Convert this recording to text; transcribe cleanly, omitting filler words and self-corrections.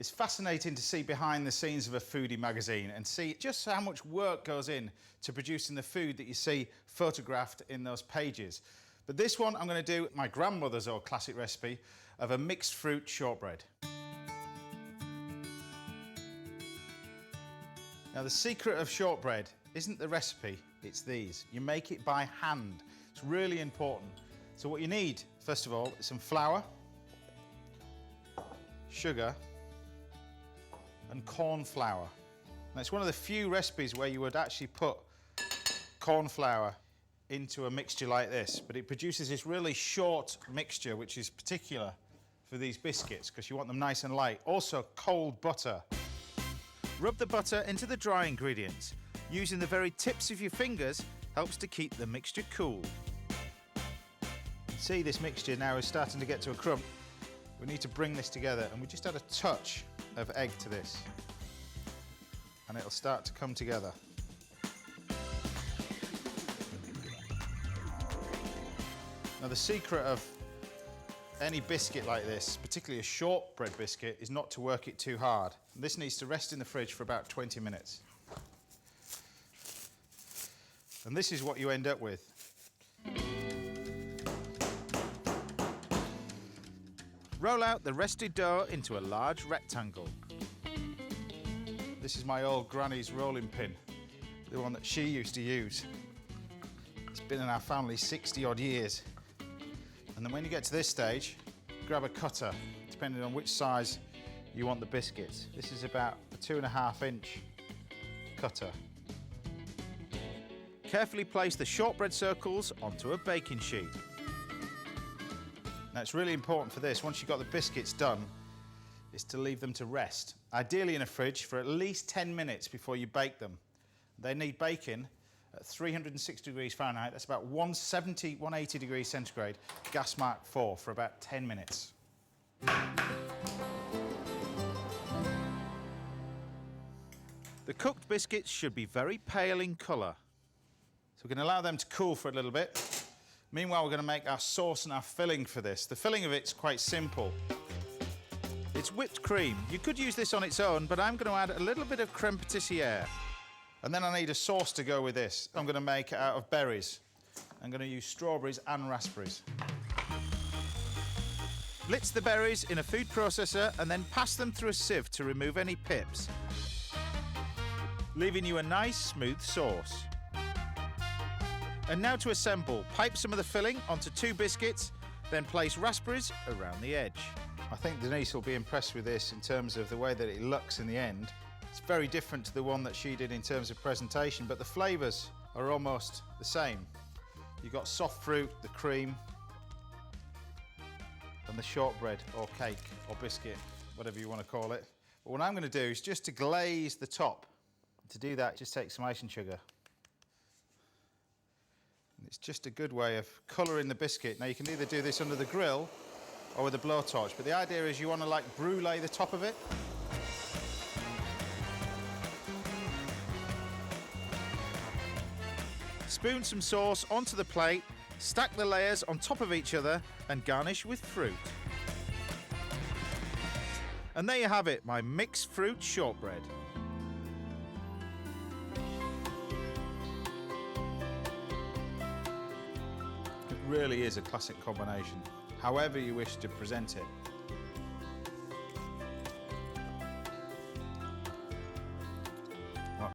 It's fascinating to see behind the scenes of a foodie magazine and see just how much work goes in to producing the food that you see photographed in those pages. But this one I'm going to do my grandmother's old classic recipe of a mixed fruit shortbread. Now the secret of shortbread isn't the recipe, it's these. You make it by hand. It's really important. So what you need, first of all, is some flour, sugar, and corn flour. Now it's one of the few recipes where you would actually put corn flour into a mixture like this, but it produces this really short mixture which is particular for these biscuits because you want them nice and light. Also cold butter. Rub the butter into the dry ingredients. Using the very tips of your fingers helps to keep the mixture cool. See, this mixture now is starting to get to a crumb. We need to bring this together, and we just add a touch of egg to this and it'll start to come together. Now the secret of any biscuit like this, particularly a shortbread biscuit, is not to work it too hard. This needs to rest in the fridge for about 20 minutes. And this is what you end up with. Roll out the rested dough into a large rectangle. This is my old granny's rolling pin, the one that she used to use. It's been in our family 60 odd years. And then when you get to this stage, grab a cutter, depending on which size you want the biscuits. This is about a 2.5 inch cutter. Carefully place the shortbread circles onto a baking sheet. Now it's really important for this, once you've got the biscuits done, is to leave them to rest. Ideally in a fridge for at least 10 minutes before you bake them. They need baking at 360 degrees Fahrenheit, that's about 170, 180 degrees centigrade, gas mark 4 for about 10 minutes. The cooked biscuits should be very pale in colour. So we're going to allow them to cool for a little bit. Meanwhile, we're going to make our sauce and our filling for this. The filling of it's quite simple. It's whipped cream. You could use this on its own, but I'm going to add a little bit of creme patissiere. And then I need a sauce to go with this. I'm going to make it out of berries. I'm going to use strawberries and raspberries. Blitz the berries in a food processor and then pass them through a sieve to remove any pips, leaving you a nice smooth sauce. And now to assemble. Pipe some of the filling onto 2 biscuits, then place raspberries around the edge. I think Denise will be impressed with this in terms of the way that it looks in the end. It's very different to the one that she did in terms of presentation, but the flavours are almost the same. You've got soft fruit, the cream, and the shortbread or cake or biscuit, whatever you want to call it. But what I'm going to do is just to glaze the top. To do that, just take some icing sugar. And it's just a good way of colouring the biscuit. Now you can either do this under the grill or with a blowtorch, but the idea is you want to like brulee the top of it. Spoon some sauce onto the plate, stack the layers on top of each other and garnish with fruit. And there you have it, my mixed fruit shortbread. It really is a classic combination, however you wish to present it.